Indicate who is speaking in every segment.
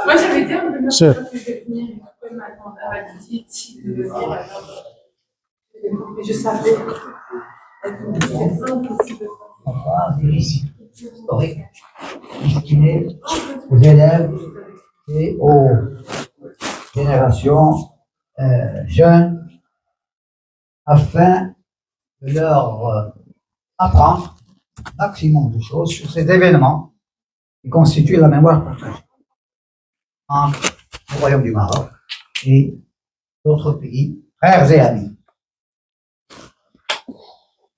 Speaker 1: Moi, j'avais dit à mon
Speaker 2: Sure.
Speaker 1: que je vais venir, elle m'a dit si de venir, mais je savais. C'est impossible.
Speaker 3: Historique destiné aux élèves et aux générations jeunes afin de leur apprendre un maximum de choses sur ces événements qui constituent la mémoire partagée entre le Royaume du Maroc et d'autres pays, frères et amis.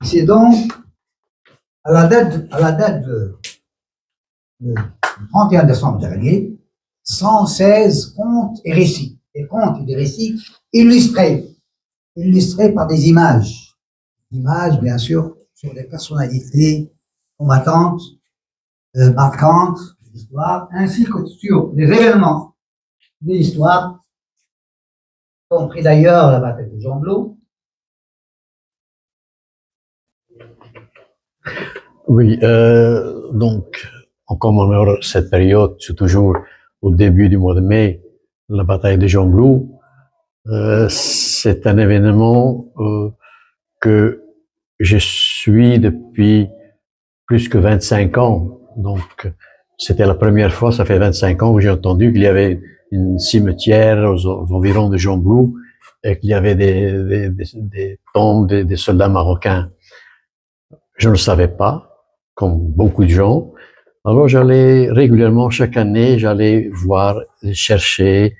Speaker 3: C'est donc à la date de 31 décembre dernier, 116 contes et récits. Des contes et des récits illustrés par des images. Images, bien sûr, sur des personnalités combattantes, marquantes de l'histoire, ainsi que sur des événements de l'histoire, y compris d'ailleurs la bataille de Jonglot.
Speaker 2: Oui, donc, on commémore cette période, c'est toujours au début du mois de mai, la bataille de Jonglou. C'est un événement que je suis depuis plus que 25 ans. Donc, c'était la première fois, ça fait 25 ans que j'ai entendu qu'il y avait une cimetière aux environs de Jonglou et qu'il y avait des tombes des soldats marocains. Je ne le savais pas, comme beaucoup de gens. Alors j'allais régulièrement, chaque année, j'allais voir, chercher,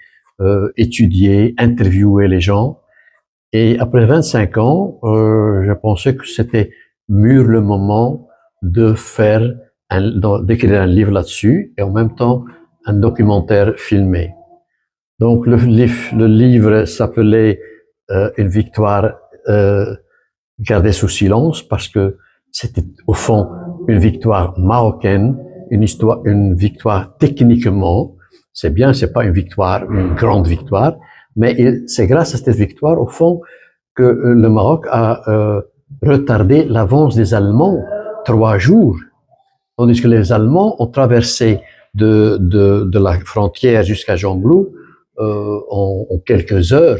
Speaker 2: étudier, interviewer les gens. Et après 25 ans, je pensais que c'était mûr le moment de d'écrire un livre là-dessus et en même temps un documentaire filmé. Donc le livre s'appelait Une victoire gardée sous silence parce que c'était au fond une victoire marocaine, une victoire techniquement. C'est bien, c'est pas une victoire, une grande victoire, mais c'est grâce à cette victoire, au fond, que le Maroc a retardé l'avance des Allemands 3 jours, tandis que les Allemands ont traversé de la frontière jusqu'à Jonglou en quelques heures.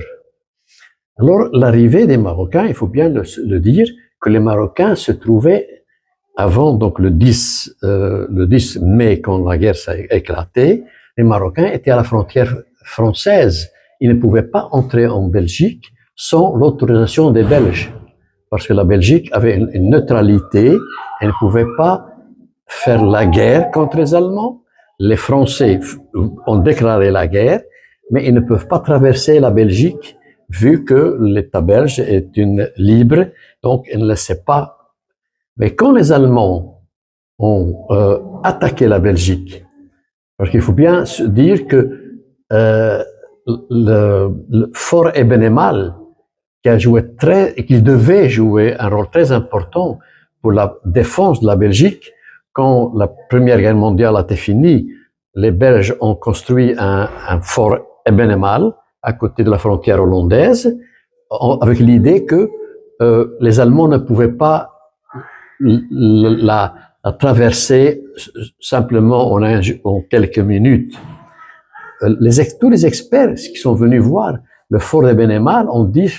Speaker 2: Alors, l'arrivée des Marocains, il faut bien le dire, que les Marocains se trouvaient avant, donc le 10 mai, quand la guerre s'est éclatée, les Marocains étaient à la frontière française. Ils ne pouvaient pas entrer en Belgique sans l'autorisation des Belges, parce que la Belgique avait une neutralité, elle ne pouvait pas faire la guerre contre les Allemands. Les Français ont déclaré la guerre, mais ils ne peuvent pas traverser la Belgique vu que l'État belge est libre, donc il ne laissait pas. Mais quand les Allemands ont attaqué la Belgique, parce qu'il faut bien se dire que le fort Ebn Emal, qui devait jouer un rôle très important pour la défense de la Belgique, quand la Première Guerre mondiale a été finie, les Belges ont construit un fort Ebn Emal à côté de la frontière hollandaise, avec l'idée que les Allemands ne pouvaient pas la traverser simplement en quelques minutes. Tous les experts qui sont venus voir le fort de Benemal ont dit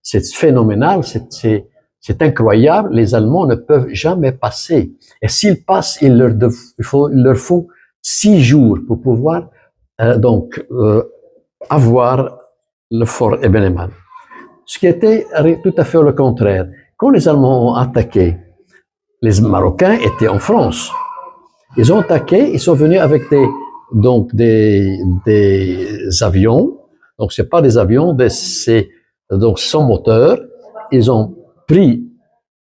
Speaker 2: c'est phénoménal, c'est incroyable, les Allemands ne peuvent jamais passer. Et s'ils passent, il leur faut 6 jours pour pouvoir avoir le fort Ebn Emal. Ce qui était tout à fait le contraire. Quand les Allemands ont attaqué, les Marocains étaient en France. Ils ont attaqué, ils sont venus avec des avions. Donc c'est pas des avions, donc sans moteur. Ils ont pris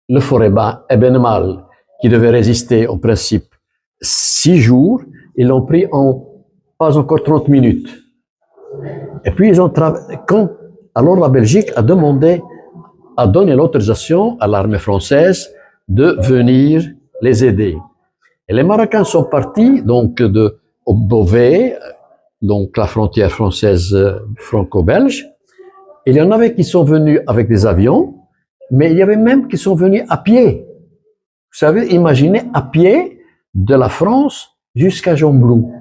Speaker 2: le fort Ebn Emal, qui devait résister en principe 6 jours. Ils l'ont pris en pas encore 30 minutes. Et puis alors la Belgique a donné l'autorisation à l'armée française de venir les aider. Et les Marocains sont partis donc de Beauvais, donc la frontière française franco-belge. Il y en avait qui sont venus avec des avions, mais il y avait même qui sont venus à pied. Vous savez, imaginez à pied de la France jusqu'à Jonglou.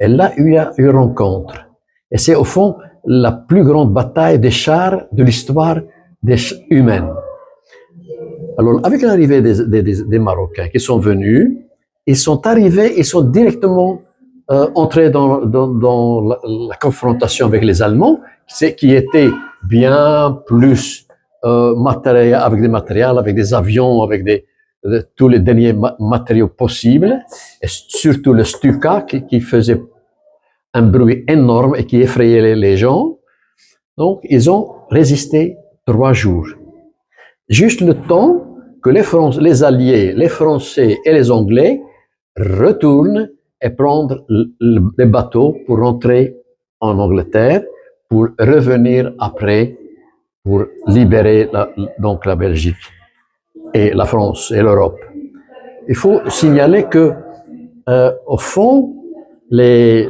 Speaker 2: Et là, il y a une rencontre. Et c'est au fond la plus grande bataille des chars de l'histoire humaine. Alors, avec l'arrivée des Marocains qui sont venus, ils sont arrivés, ils sont directement entrés dans la confrontation avec les Allemands, qui était bien plus matériel, avec des avions, avec tous les derniers matériaux possibles, et surtout le Stuka qui faisait un bruit énorme et qui effrayait les gens. Donc, ils ont résisté 3 jours. Juste le temps que les Alliés, les Français et les Anglais retournent et prennent les bateaux pour rentrer en Angleterre, pour revenir après, pour libérer donc la Belgique et la France et l'Europe. Il faut signaler que, au fond, les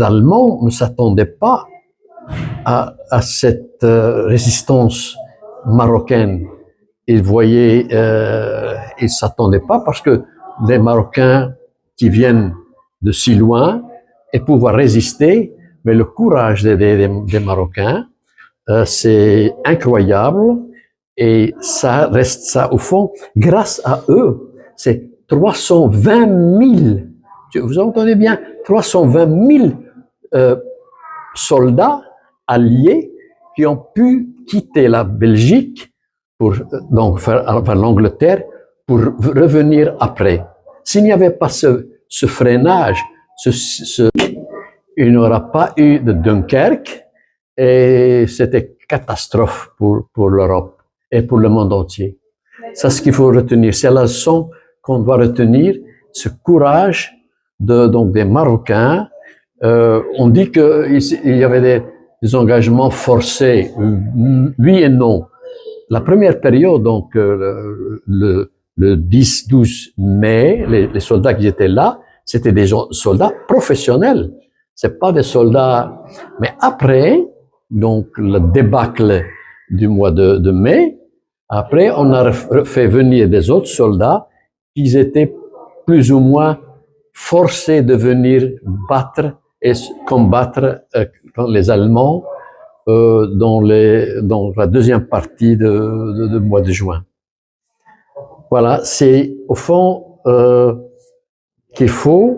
Speaker 2: Allemands ne s'attendaient pas à cette résistance marocaine. Ils voyaient, ils s'attendaient pas parce que les Marocains qui viennent de si loin et pouvoir résister, mais le courage des Marocains, c'est incroyable et ça reste ça au fond. Grâce à eux, c'est 320 000, vous entendez bien, 320 000 soldats alliés qui ont pu quitter la Belgique pour donc faire l'Angleterre pour revenir après. S'il n'y avait pas ce freinage, il n'y aura pas eu de Dunkerque et c'était catastrophe pour l'Europe et pour le monde entier. C'est ce qu'il faut retenir. C'est la leçon qu'on doit retenir, ce courage donc des Marocains. On dit qu'il y avait des engagements forcés. Oui et non. La première période, donc le 10-12 mai, les soldats qui étaient là, c'était des soldats professionnels. C'est pas des soldats. Mais après, donc le débâcle du mois de mai, après on a fait venir des autres soldats qui étaient plus ou moins forcés de venir battre et combattre les Allemands dans la deuxième partie du mois de juin. Voilà, c'est au fond qu'il faut.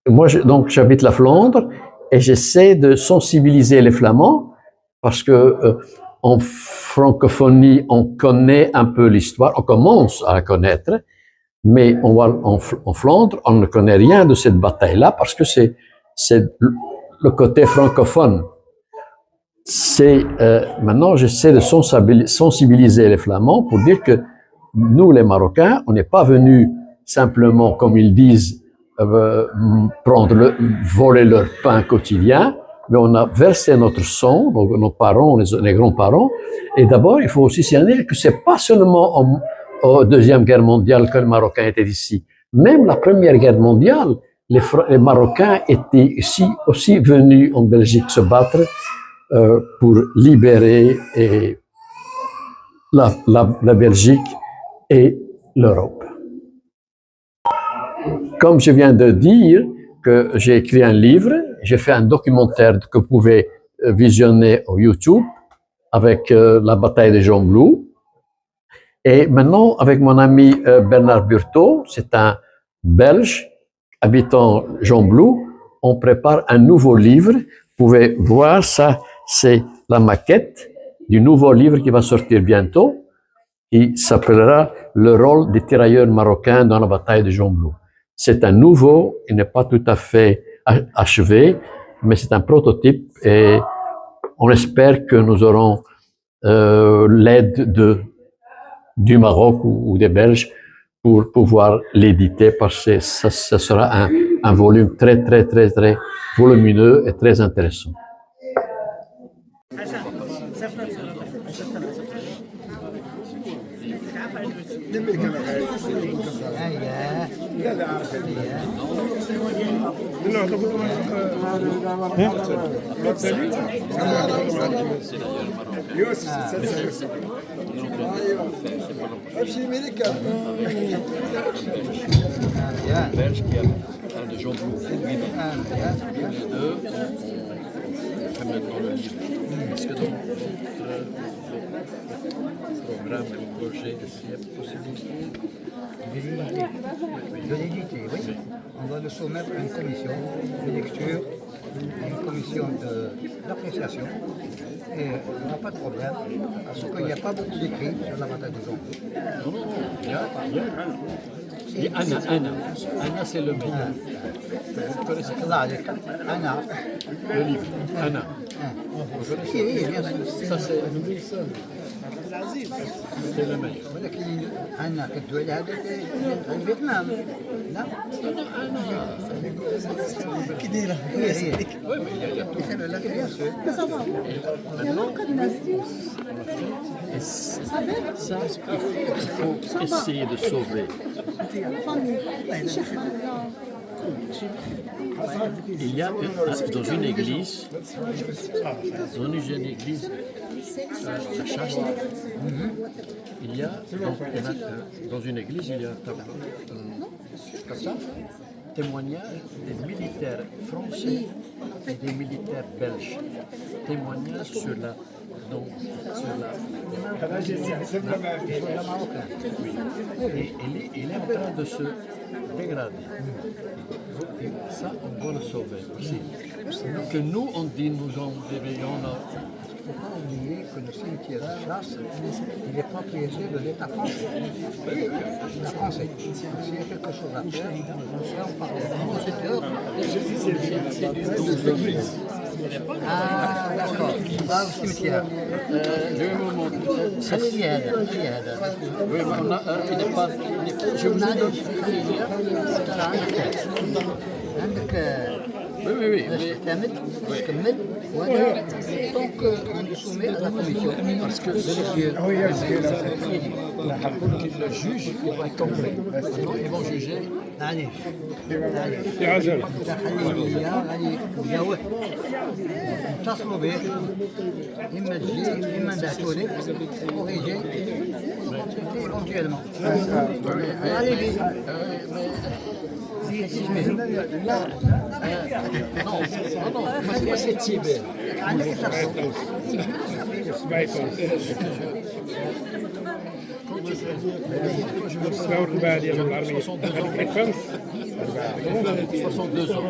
Speaker 2: Moi, donc, j'habite la Flandre et j'essaie de sensibiliser les Flamands parce que en francophonie, on connaît un peu l'histoire, on commence à la connaître, mais en Flandre, on ne connaît rien de cette bataille-là parce que c'est le côté francophone. Maintenant, j'essaie de sensibiliser les Flamands pour dire que nous, les Marocains, on n'est pas venus simplement, comme ils disent, voler leur pain quotidien, mais on a versé notre sang, donc nos parents, les grands-parents. Et d'abord, il faut aussi signaler que c'est pas seulement en Deuxième Guerre mondiale que les Marocains étaient ici. Même la Première Guerre mondiale, les Marocains étaient aussi venus en Belgique se battre pour libérer la Belgique et l'Europe. Comme je viens de dire que j'ai écrit un livre, j'ai fait un documentaire que vous pouvez visionner au YouTube avec la bataille de Gembloux. Et maintenant, avec mon ami Bernard Burtot, c'est un Belge habitant Gembloux, on prépare un nouveau livre. Vous pouvez voir ça, c'est la maquette du nouveau livre qui va sortir bientôt, qui s'appellera « Le rôle des tirailleurs marocains dans la bataille de Gembloux ». C'est un nouveau, il n'est pas tout à fait achevé, mais c'est un prototype et on espère que nous aurons l'aide du Maroc ou des Belges pour pouvoir l'éditer parce que ça sera un volume très volumineux et très intéressant. de Jean Blou. Tous les deux, on fait maintenant le livre. Parce que donc, le programme, le projet, s'il y a possibilité.
Speaker 3: De l'éditer, oui. On doit le soumettre à une commission de lecture, à une commission d'appréciation. Et il n'y a pas de problème, parce qu'il n'y a pas beaucoup d'écrits sur la bataille de Jean Blou.
Speaker 2: Non, non, non. Il y a Anna. Anna, c'est le meilleur. Vous connaissez
Speaker 3: Là, Anna.
Speaker 2: le livre Anna.
Speaker 3: Oui, bien sûr.
Speaker 2: Ça, c'est le meilleur.
Speaker 3: ولكن أنا كدوي هذا في فيتنام لا كي دايره هي
Speaker 2: Oui, mais il y a tout.
Speaker 3: مثلا لا بيان سور
Speaker 2: Et ça, il faut essayer de sauver. Il y a dans une église à Chastre, il y a dans une église, il y a comme ça, témoignage des militaires français et des militaires belges. Témoignage sur la oui. Et il est en train de se dégrader. Et ça, on doit le sauver aussi. Que nous, on dit, nous en réveillons.
Speaker 3: Il ne faut pas oublier que le cimetière de Chasse, il est propriété de l'État français. L'État français. S'il y a quelque chose à faire, on parle de Ah, d'accord. Là, au cimetière.
Speaker 2: Je vais vous montrer. Oui, mais il n'est pas. Je vous ai donné.
Speaker 3: عندك
Speaker 2: Oui.
Speaker 3: تعمل تكمل وهذا دونك on le soumet à la commission
Speaker 2: Parce que le juge, il va être complet. Maintenant, ils vont juger.
Speaker 3: معليش
Speaker 4: يا عجل
Speaker 3: خليه ليا غادي نجاوب اتصلوا به اما تجي اما نبعثوا لك ويجي اونتيالمون علي بيه
Speaker 2: Non, moi c'est Thibet.
Speaker 3: عندك اتصلوا
Speaker 4: سمعتهم سمعوا الرباعية ديال العربية
Speaker 2: 62 ans.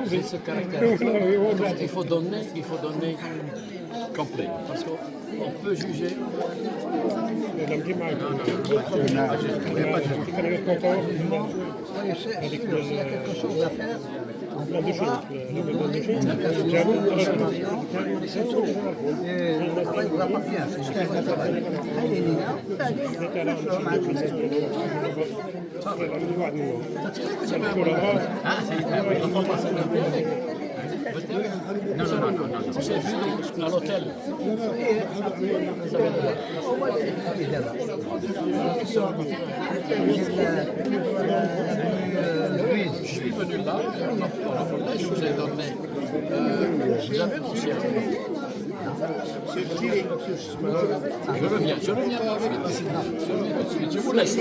Speaker 2: C'est ce caractère. Il faut donner complet. Parce qu'on peut juger.
Speaker 3: s'il y a quelque chose à faire il va pas bien خلي لينا
Speaker 2: Non. J'ai vu à l'hôtel. Je suis venu là, je vous ai donné. Vous avez mon chien. Je reviens tout de suite. Je vous laisse.